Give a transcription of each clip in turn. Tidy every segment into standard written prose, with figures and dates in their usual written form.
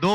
2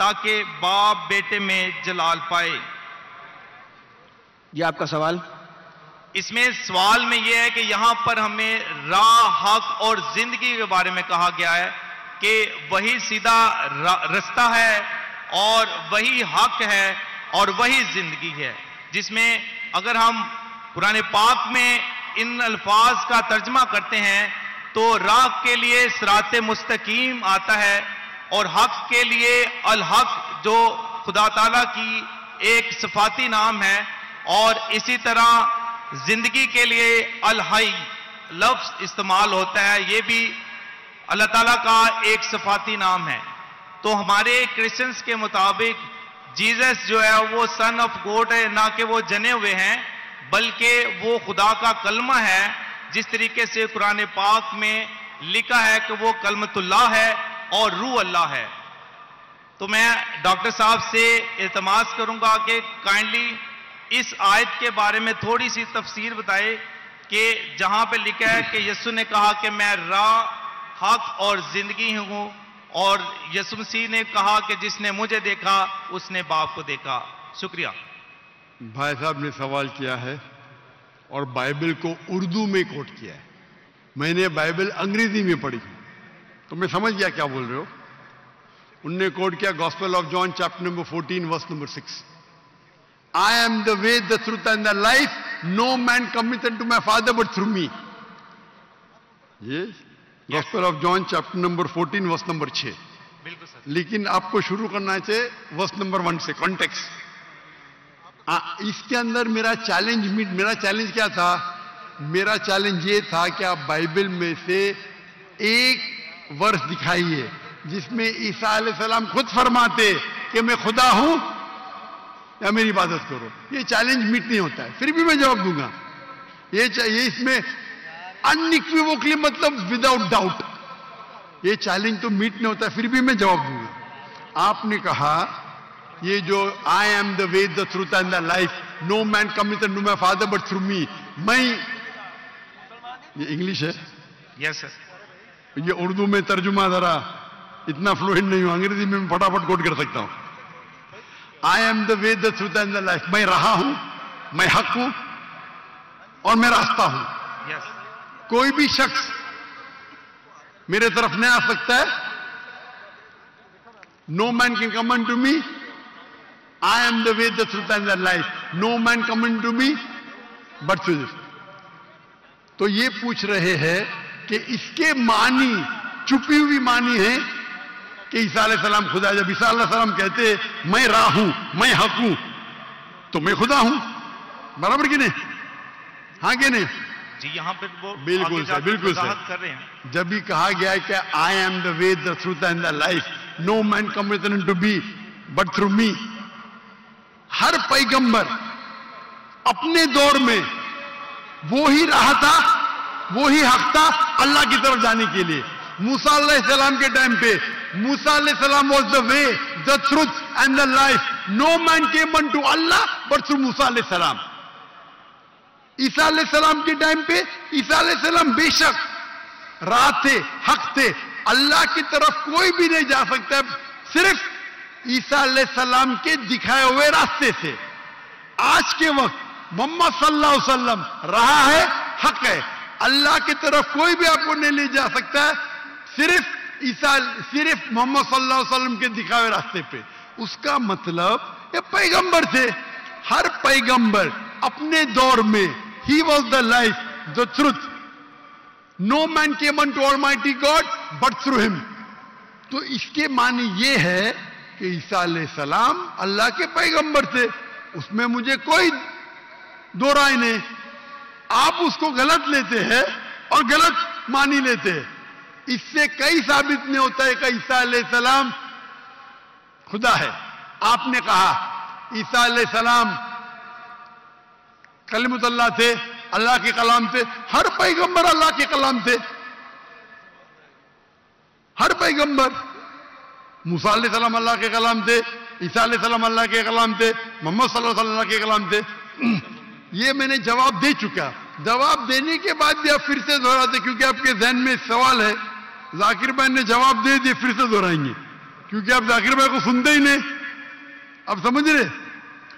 تاکہ باپ بیٹے میں جلال پائے. یہ آپ کا سوال. اس میں سوال میں یہ ہے کہ یہاں پر ہمیں راہ، حق اور زندگی کے بارے میں کہا گیا ہے کہ وہی سیدھا رستہ ہے اور وہی حق ہے اور وہی زندگی ہے، جس میں اگر ہم قرآن پاک میں ان الفاظ کا ترجمہ کرتے ہیں تو راہ کے لیے صراط مستقیم آتا ہے اور حق کے لیے الحق جو خدا تعالیٰ کی ایک صفاتی نام ہے، اور اسی طرح زندگی کے لیے الحی لفظ استعمال ہوتا ہے، یہ بھی اللہ تعالیٰ کا ایک صفاتی نام ہے. تو ہمارے کرسچنز کے مطابق جیزس جو ہے وہ سن آف گوڈ ہے، نہ کہ وہ جنے ہوئے ہیں بلکہ وہ خدا کا کلمہ ہے، جس طریقے سے قرآن پاک میں لکھا ہے کہ وہ کلمۃ اللہ ہے اور روح اللہ ہے. تو میں ڈاکٹر صاحب سے التماس کروں گا کہ کائنڈلی اس آیت کے بارے میں تھوڑی سی تفسیر بتائے کہ جہاں پہ لکھا ہے کہ یسوع نے کہا کہ میں راہ، حق اور زندگی ہوں، اور یسوع مسیح نے کہا کہ جس نے مجھے دیکھا اس نے باپ کو دیکھا. شکریہ. بھائی صاحب نے سوال کیا ہے اور بائبل کو اردو میں کوٹ کیا ہے. میں نے بائبل انگریزی میں پڑھی تو میں سمجھ گیا کیا بول رہے ہو. انہوں نے کوٹ کیا Gospel of John chapter number 14 verse number 6. I am the way, the truth and the life. No man cometh unto my Father but through me. Yes. Gospel of John chapter number 14 verse number 6. بالکل سر. لیکن آپ کو شروع کرنا چاہیے verse number 1 سے context. اس کے اندر میرا چیلنج کیا تھا؟ میرا چیلنج یہ تھا کہ آپ بائبل میں سے ایک ورس دکھائیے جس میں عیسیٰ علیہ السلام خود فرماتے کہ میں خدا ہوں یا میری عبادت کرو. یہ چیلنج میٹ نہیں ہوتا ہے، پھر بھی میں جواب دوں گا. یہ اس میں انیکویوکلی مطلب وداؤٹ ڈاؤٹ یہ چیلنج تو میٹ نہیں ہوتا ہے، پھر بھی میں جواب دوں گا. آپ نے کہا یہ جو I am the way, the truth and the life, no man cometh unto my Father but through me. یہ انگلش ہے. یس سر. یہ اردو میں ترجمہ ذرا اتنا فلوئنٹ نہیں ہوں، انگریزی میں فٹافٹ کوٹ کر سکتا ہوں. I am the way, the truth and the life. میں رہا ہوں، میں حق ہوں اور میں راستہ ہوں. یس. کوئی بھی شخص میرے طرف نہیں آ سکتا ہے. No man can come unto me. I am the way, the truth and the life. No man come unto me but through this. تو یہ پوچھ رہے ہیں کہ اس کے معنی چھپی ہوئی معنی ہے کہ عیسیٰ علیہ السلام خدا. جب عیسیٰ علیہ السلام کہتے میں راہ ہوں، میں حق ہوں، تو میں خدا ہوں. برابر کہ نہیں؟ ہاں کہ نہیں؟ جی یہاں پہ وہ بالکل سر، بالکل سر. کر رہے ہیں. جب بھی کہا گیا ہے کہ I am the way, the truth and the life, no man cometh unto me but through me. ہر پیغمبر اپنے دور میں وہی راہ تھا، وہی حق تھا اللہ کی طرف جانے کے لیے. موسیٰ علیہ السلام کے ٹائم پہ موسیٰ علیہ السلام was the way, the truth and the life. No man came unto Allah but through موسیٰ علیہ السلام. عیسیٰ علیہ السلام کے ٹائم پہ عیسیٰ علیہ السلام بے شک راہ تھے، حق تھے. اللہ کی طرف کوئی بھی نہیں جا سکتا صرف عیسیٰ علیہ السلام کے دکھائے ہوئے راستے سے. آج کے وقت محمد صلی اللہ علیہ وسلم راہ ہے، حق ہے. اللہ کی طرف کوئی بھی آپ کو نہیں لے جا سکتا ہے صرف محمد صلی اللہ علیہ وسلم کے دکھائے ہوئے راستے پہ. اس کا مطلب یہ پیغمبر تھے. ہر پیغمبر اپنے دور میں he was the life, the truth. No man came unto Almighty God but through him. تو اس کے معنی یہ ہے کہ عیسیٰ علیہ السلام اللہ کے پیغمبر تھے. اس میں مجھے کوئی دو رائے نہیں. آپ اس کو غلط لیتے ہیں اور غلط مانی لیتے ہیں. اس سے کئی ثابت نہیں ہوتا ہے کہ عیسیٰ علیہ السلام خدا ہے. آپ نے کہا عیسیٰ علیہ السلام کلمۃ اللہ تھے، اللہ کے کلام تھے. ہر پیغمبر اللہ کے کلام تھے. ہر پیغمبر. موسیٰ علیہ السلام اللہ کے کلام تھے، عیسیٰ علیہ السلام اللہ کے کلام تھے، محمد صلی اللہ علیہ وسلم اللہ کے کلام تھے. یہ میں نے جواب دے چکا. جواب دینے کے بعد بھی آپ پھر سے دہراتے کیونکہ آپ کے ذہن میں سوال ہے. ذاکر بھائی نے جواب دے دیے، پھر سے دہرائیں گے. کیونکہ آپ ذاکر بھائی کو سنتے ہی نہیں. اب سمجھ رہے؟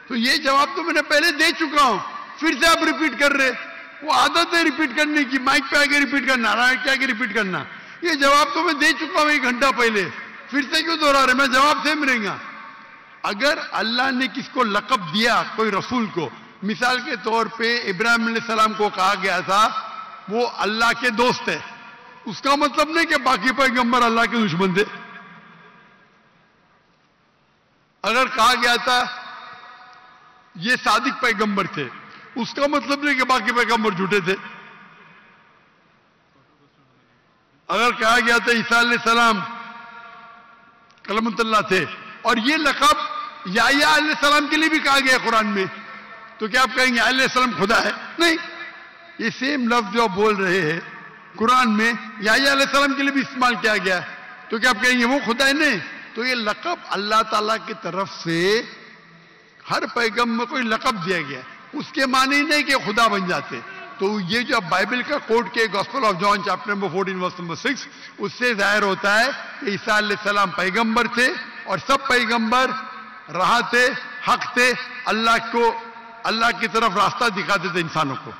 تو یہ جواب تو میں نے پہلے دے چکا ہوں, پھر سے آپ ریپیٹ کر رہے. وہ عادت ہے ریپیٹ کرنے کی, مائک پہ آگے ریپیٹ کرنا, رائٹ کے آگے ریپیٹ کرنا. یہ جواب تو میں دے چکا ہوں 1 گھنٹہ پہلے, پھر سے کیوں دوہرا رہے؟ میں جواب سیم رہے گا. اگر اللہ نے کس کو لقب دیا, کوئی رسول کو, مثال کے طور پہ ابراہیم علیہ السلام کو کہا گیا تھا وہ اللہ کے دوست ہے, اس کا مطلب نہیں کہ باقی پیغمبر اللہ کے دشمن تھے. اگر کہا گیا تھا یہ صادق پیغمبر تھے, اس کا مطلب نہیں کہ باقی پیغمبر جھوٹے تھے. اگر کہا گیا تھا عیسیٰ علیہ السلام کلمۃ اللہ تھے, اور یہ لقب یحییٰ علیہ السلام کے لیے بھی کہا گیا قرآن میں, تو کیا آپ کہیں گے علیہ السلام خدا ہے؟ نہیں. یہ سیم لفظ جو آپ بول رہے ہیں قرآن میں یحییٰ علیہ السلام کے لیے بھی استعمال کیا گیا, تو کیا آپ کہیں گے وہ خدا ہے؟ نہیں. تو یہ لقب اللہ تعالیٰ کی طرف سے ہر پیغمبر کو لقب دیا گیا, اس کے معنی نہیں کہ خدا بن جاتے. تو یہ جو بائبل کا کوٹ کے Gospel of John chapter number 14 verse number 6, اس سے ظاہر ہوتا ہے کہ عیسیٰ علیہ السلام پیغمبر تھے, اور سب پیغمبر راہ تھے, حق تھے, اللہ کی طرف راستہ دکھاتے تھے انسانوں کو.